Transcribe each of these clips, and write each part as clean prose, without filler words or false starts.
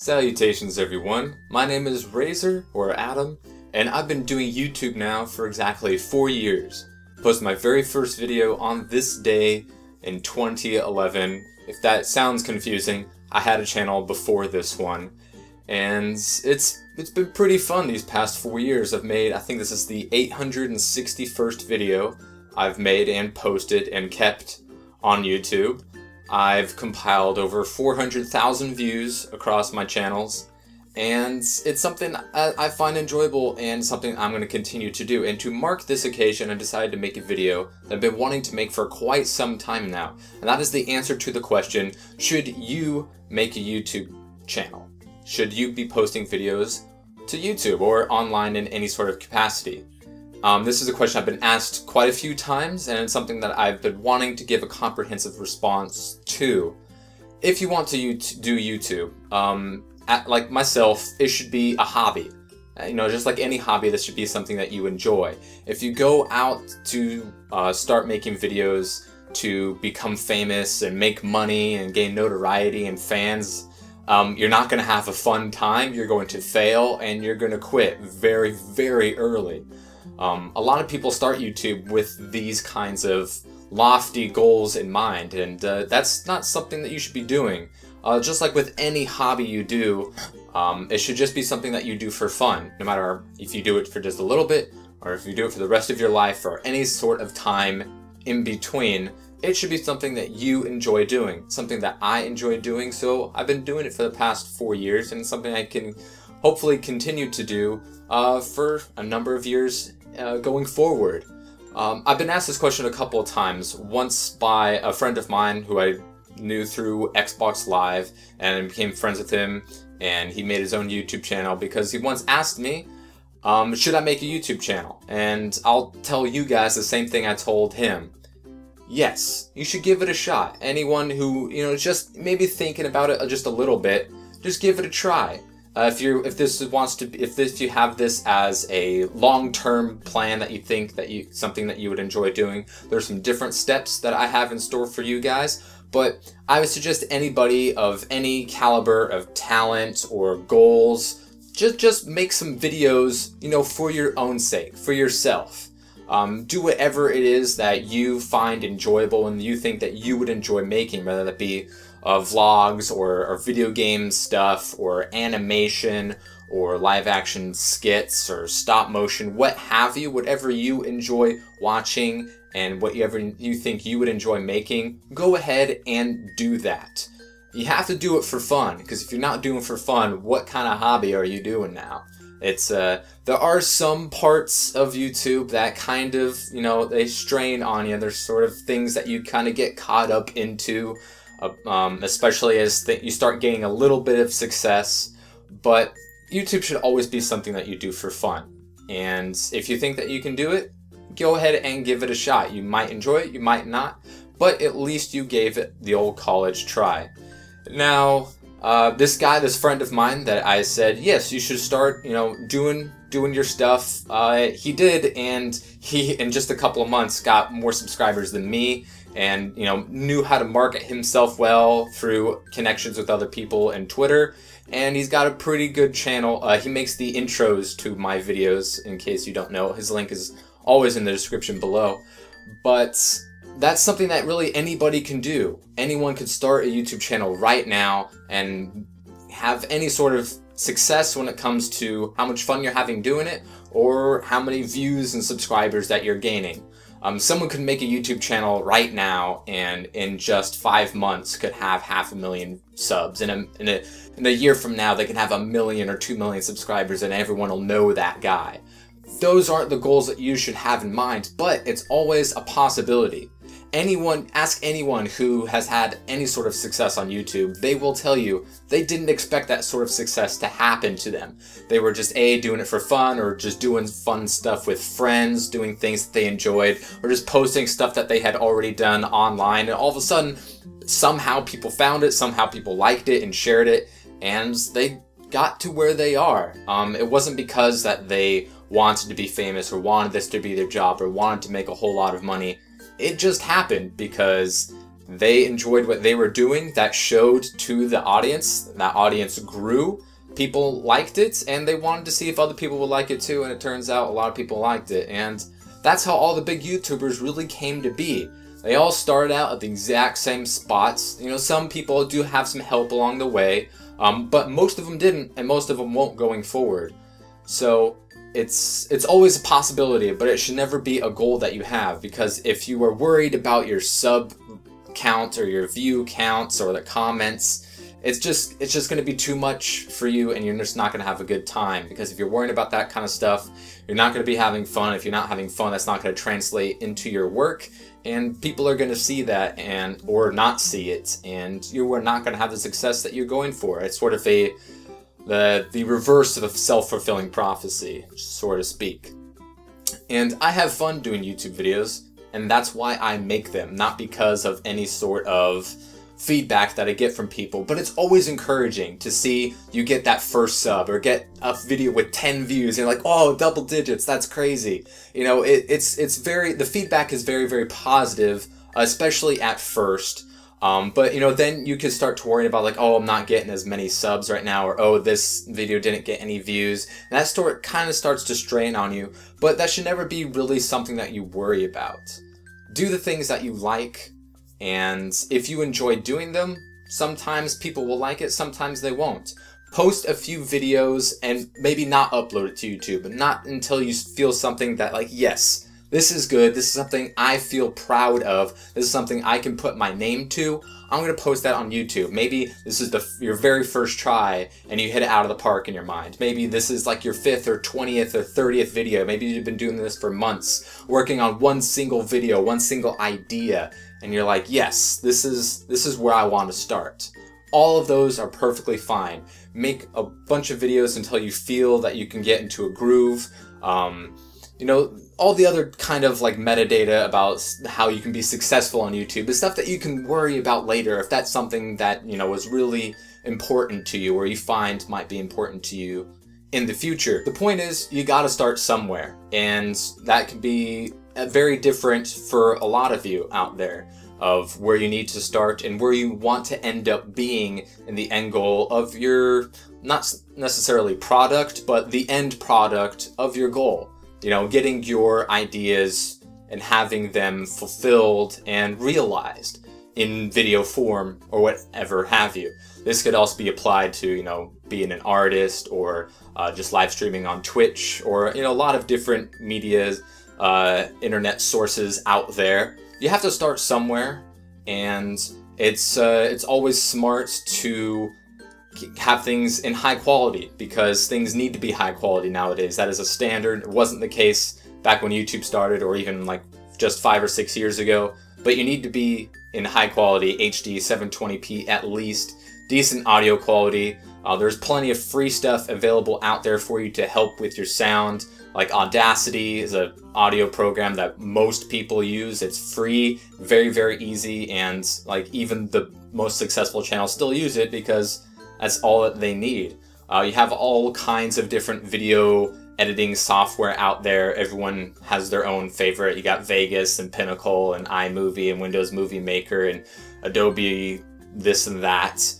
Salutations everyone, my name is Razor, or Adam, and I've been doing YouTube now for exactly 4 years. Posted my very first video on this day in 2011. If that sounds confusing, I had a channel before this one. And it's been pretty fun these past 4 years. I think this is the 861st video I've made and posted and kept on YouTube. I've compiled over 400,000 views across my channels, and it's something I find enjoyable and something I'm going to continue to do. And to mark this occasion, I decided to make a video that I've been wanting to make for quite some time now, and that is the answer to the question, should you make a YouTube channel? Should you be posting videos to YouTube or online in any sort of capacity? This is a question I've been asked quite a few times, and it's something that I've been wanting to give a comprehensive response to. If you want to do YouTube, like myself, it should be a hobby. You know, just like any hobby, this should be something that you enjoy. If you go out to start making videos to become famous and make money and gain notoriety and fans, you're not going to have a fun time, you're going to fail, and you're going to quit very, very early. A lot of people start YouTube with these kinds of lofty goals in mind, and that's not something that you should be doing. Just like with any hobby you do, it should just be something that you do for fun, no matter if you do it for just a little bit, or if you do it for the rest of your life, or any sort of time in between. It should be something that you enjoy doing, something that I enjoy doing, so I've been doing it for the past 4 years, and it's something I can hopefully continue to do for a number of years going forward. I've been asked this question a couple of times, once by a friend of mine who I knew through Xbox Live, and I became friends with him, and he made his own YouTube channel because he once asked me, should I make a YouTube channel? And I'll tell you guys the same thing I told him. Yes, you should give it a shot. Anyone who, you know, just maybe thinking about it just a little bit, just give it a try. If you have this as a long-term plan that you think that something that you would enjoy doing, there's some different steps that I have in store for you guys. But I would suggest anybody of any caliber of talent or goals, just make some videos, you know, for your own sake, for yourself. Do whatever it is that you find enjoyable and you think that you would enjoy making, whether that be vlogs or video game stuff or animation or live action skits or stop motion, what have you, whatever you enjoy watching and whatever you think you would enjoy making, go ahead and do that. You have to do it for fun, because if you're not doing it for fun, what kind of hobby are you doing now? It's there are some parts of YouTube that kind of, you know, they strain on you. There's sort of things that you kind of get caught up into, especially as you start gaining a little bit of success. But YouTube should always be something that you do for fun. And if you think that you can do it, go ahead and give it a shot. You might enjoy it, you might not, but at least you gave it the old college try. Now, this friend of mine that I said, yes, you should start, you know, doing your stuff. He did, and he, in just a couple of months, got more subscribers than me, and, you know, knew how to market himself well through connections with other people and Twitter, and he's got a pretty good channel. He makes the intros to my videos, in case you don't know. His link is always in the description below. But that's something that really anybody can do. Anyone could start a YouTube channel right now and have any sort of success when it comes to how much fun you're having doing it or how many views and subscribers that you're gaining. Someone could make a YouTube channel right now and in just 5 months could have 500,000 subs. In a year from now, they can have 1 million or 2 million subscribers and everyone will know that guy. Those aren't the goals that you should have in mind, but it's always a possibility. Ask anyone who has had any sort of success on YouTube, they will tell you they didn't expect that sort of success to happen to them. They were just doing it for fun, or just doing fun stuff with friends, doing things that they enjoyed, or just posting stuff that they had already done online, and all of a sudden, somehow people found it, somehow people liked it and shared it, and they got to where they are. It wasn't because that they wanted to be famous, or wanted this to be their job, or wanted to make a whole lot of money. It just happened because they enjoyed what they were doing, that showed to the audience, that audience grew, people liked it, and they wanted to see if other people would like it too, and it turns out a lot of people liked it. And that's how all the big YouTubers really came to be. They all started out at the exact same spots. You know, some people do have some help along the way, but most of them didn't, and most of them won't going forward. So it's always a possibility, but it should never be a goal that you have, because if you are worried about your sub count or your view counts or the comments, it's just going to be too much for you, and you're just not going to have a good time. Because if you're worrying about that kind of stuff, you're not going to be having fun. If you're not having fun, that's not going to translate into your work, and people are going to see that or not see it, and you are not going to have the success that you're going for. It's sort of the reverse of a self-fulfilling prophecy, so to speak. And I have fun doing YouTube videos, and that's why I make them, not because of any sort of feedback that I get from people, but it's always encouraging to see you get that first sub or get a video with 10 views and you're like, oh, double digits, that's crazy. You know, the feedback is very, very positive, especially at first. But you know, then you can start to worry about like, oh, I'm not getting as many subs right now, or oh, this video didn't get any views. And that kind of starts to strain on you, but that should never be really something that you worry about. Do the things that you like, and if you enjoy doing them, sometimes people will like it, sometimes they won't. Post a few videos and maybe not upload it to YouTube, but not until you feel something that like, yes, this is good, this is something I feel proud of, this is something I can put my name to. I'm going to post that on YouTube. Maybe this is your very first try and you hit it out of the park in your mind. Maybe this is like your 5th or 20th or 30th video. Maybe you've been doing this for months, working on one single video, one single idea, and you're like, yes, this is where I want to start. All of those are perfectly fine. Make a bunch of videos until you feel that you can get into a groove. You know, all the other kind of like metadata about how you can be successful on YouTube is stuff that you can worry about later if that's something that, you know, is really important to you or you find might be important to you in the future. The point is, you gotta start somewhere, and that can be very different for a lot of you out there, of where you need to start and where you want to end up being in the end goal of your, not necessarily product, but the end product of your goal. You know, getting your ideas and having them fulfilled and realized in video form or whatever have you. This could also be applied to, you know, being an artist or just live streaming on Twitch or, you know, a lot of different media, internet sources out there. You have to start somewhere, and it's always smart to have things in high quality, because things need to be high quality nowadays. That is a standard. It wasn't the case back when YouTube started, or even like just 5 or 6 years ago, but you need to be in high quality, HD 720p at least, decent audio quality. There's plenty of free stuff available out there for you to help with your sound. Like Audacity is an audio program that most people use. It's free, very, very easy, and like even the most successful channels still use it because that's all that they need. You have all kinds of different video editing software out there. Everyone has their own favorite. You got Vegas and Pinnacle and iMovie and Windows Movie Maker and Adobe this and that.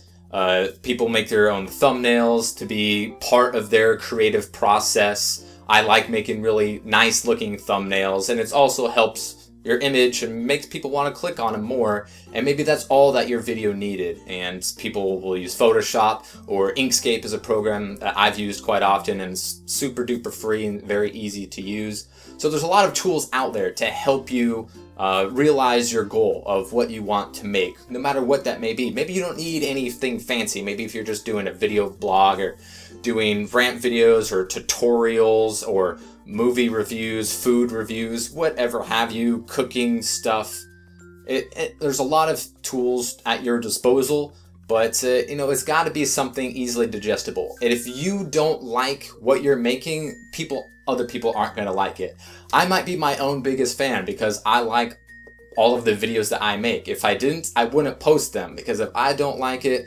People make their own thumbnails to be part of their creative process. I like making really nice looking thumbnails, and it also helps your image and makes people want to click on them more, and maybe that's all that your video needed. And people will use Photoshop, or Inkscape is a program that I've used quite often and it's super duper free and very easy to use. So there's a lot of tools out there to help you realize your goal of what you want to make, no matter what that may be. Maybe you don't need anything fancy. Maybe if you're just doing a video blog or doing rant videos or tutorials or movie reviews, food reviews, whatever have you, cooking stuff. There's a lot of tools at your disposal, but you know, it's got to be something easily digestible. And if you don't like what you're making, other people aren't going to like it. I might be my own biggest fan because I like all of the videos that I make. If I didn't, I wouldn't post them, because if I don't like it,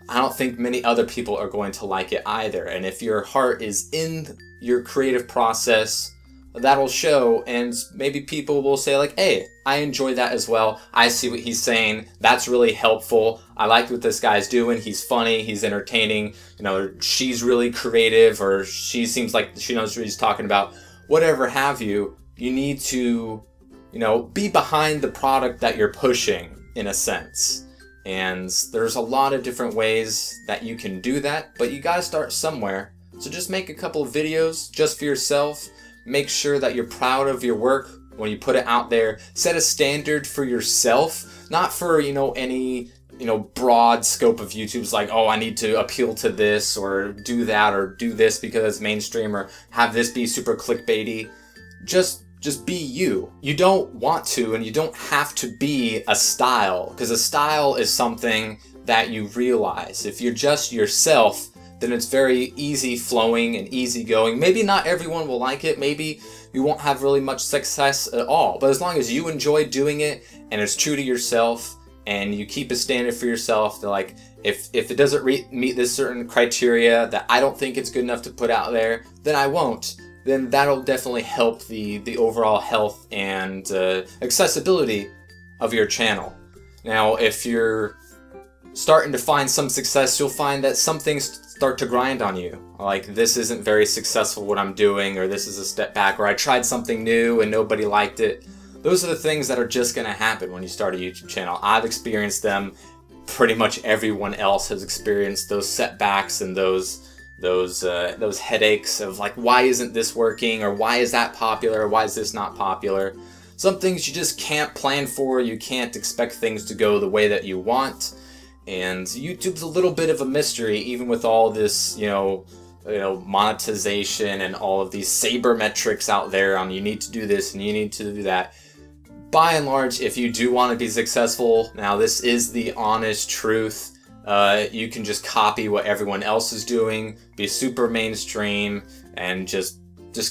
I don't think many other people are going to like it either. And if your heart is in your creative process, that'll show, and maybe people will say like, hey, I enjoy that as well. I see what he's saying. That's really helpful. I like what this guy's doing. He's funny. He's entertaining. You know, she's really creative, or she seems like she knows what he's talking about. Whatever have you, you need to, you know, be behind the product that you're pushing in a sense. And there's a lot of different ways that you can do that, but you gotta start somewhere. So just make a couple of videos just for yourself. Make sure that you're proud of your work when you put it out there. Set a standard for yourself, not for, you know, any, you know, broad scope of YouTube's like, oh, I need to appeal to this or do that or do this because it's mainstream or have this be super clickbaity. Just be you. You don't want to, and you don't have to be a style, because a style is something that you realize. If you're just yourself, then it's very easy flowing and easy going. Maybe not everyone will like it. Maybe you won't have really much success at all. But as long as you enjoy doing it and it's true to yourself and you keep a standard for yourself, that like, if it doesn't meet this certain criteria that I don't think it's good enough to put out there, then I won't. Then that'll definitely help the overall health and accessibility of your channel. Now, if you're starting to find some success, you'll find that some things start to grind on you. Like, this isn't very successful what I'm doing, or this is a step back, or I tried something new and nobody liked it. Those are the things that are just gonna happen when you start a YouTube channel. I've experienced them. Pretty much everyone else has experienced those setbacks and those headaches of like, why isn't this working, or why is that popular, or why is this not popular? Some things you just can't plan for. You can't expect things to go the way that you want. And YouTube's a little bit of a mystery, even with all this, you know, monetization and all of these sabermetrics out there on you need to do this and you need to do that. By and large, if you do want to be successful, now this is the honest truth. You can just copy what everyone else is doing, be super mainstream, and just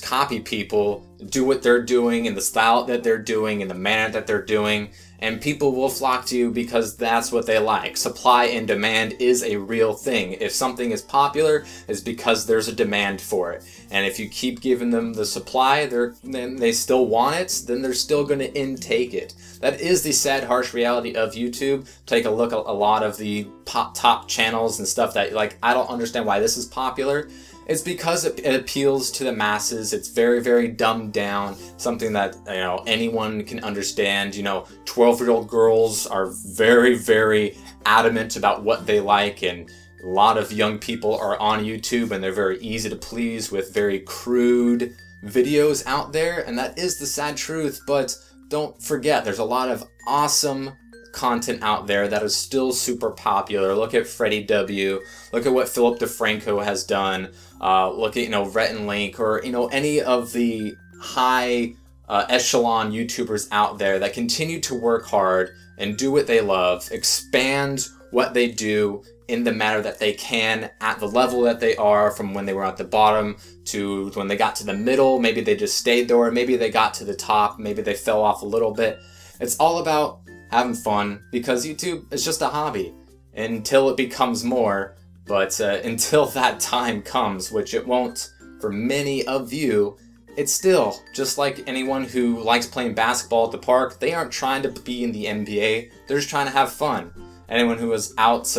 copy people, do what they're doing in the style that they're doing, in the manner that they're doing, and people will flock to you because that's what they like. Supply and demand is a real thing. If something is popular, it's because there's a demand for it. And if you keep giving them the supply, then they still want it, then they're still going to intake it. That is the sad, harsh reality of YouTube. Take a look at a lot of the top channels and stuff that, like, I don't understand why this is popular. It's because it appeals to the masses. It's very, very dumbed down, something that, you know, anyone can understand. You know, 12-year-old girls are very, very adamant about what they like, and a lot of young people are on YouTube, and they're very easy to please with very crude videos out there, and that is the sad truth. But don't forget, there's a lot of awesome content out there that is still super popular. Look at Freddie W. Look at what Philip DeFranco has done. Look at, you know, Rhett and Link, or, you know, any of the high echelon YouTubers out there that continue to work hard and do what they love, expand what they do in the manner that they can at the level that they are, from when they were at the bottom to when they got to the middle. Maybe they just stayed there, maybe they got to the top, maybe they fell off a little bit. It's all about having fun, because YouTube is just a hobby until it becomes more. But until that time comes, which it won't for many of you, it's still just like anyone who likes playing basketball at the park. They aren't trying to be in the NBA, they're just trying to have fun. Anyone who is out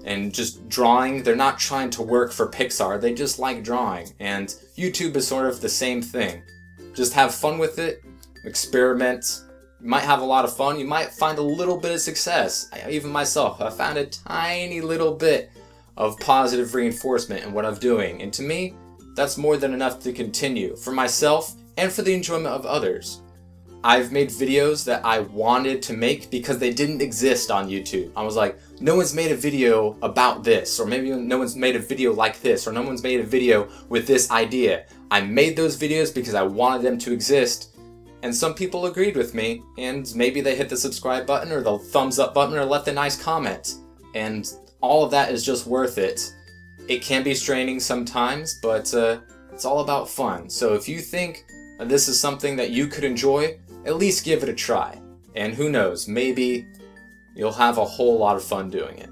and just drawing, they're not trying to work for Pixar, they just like drawing. And YouTube is sort of the same thing. Just have fun with it, experiment. You might have a lot of fun, you might find a little bit of success. Even myself, I found a tiny little bit of positive reinforcement in what I'm doing. And to me, that's more than enough to continue, for myself and for the enjoyment of others. I've made videos that I wanted to make because they didn't exist on YouTube. I was like, no one's made a video about this, or maybe no one's made a video like this, or no one's made a video with this idea. I made those videos because I wanted them to exist. And some people agreed with me, and maybe they hit the subscribe button or the thumbs up button or left a nice comment. And all of that is just worth it. It can be straining sometimes, but it's all about fun. So if you think this is something that you could enjoy, at least give it a try. And who knows, maybe you'll have a whole lot of fun doing it.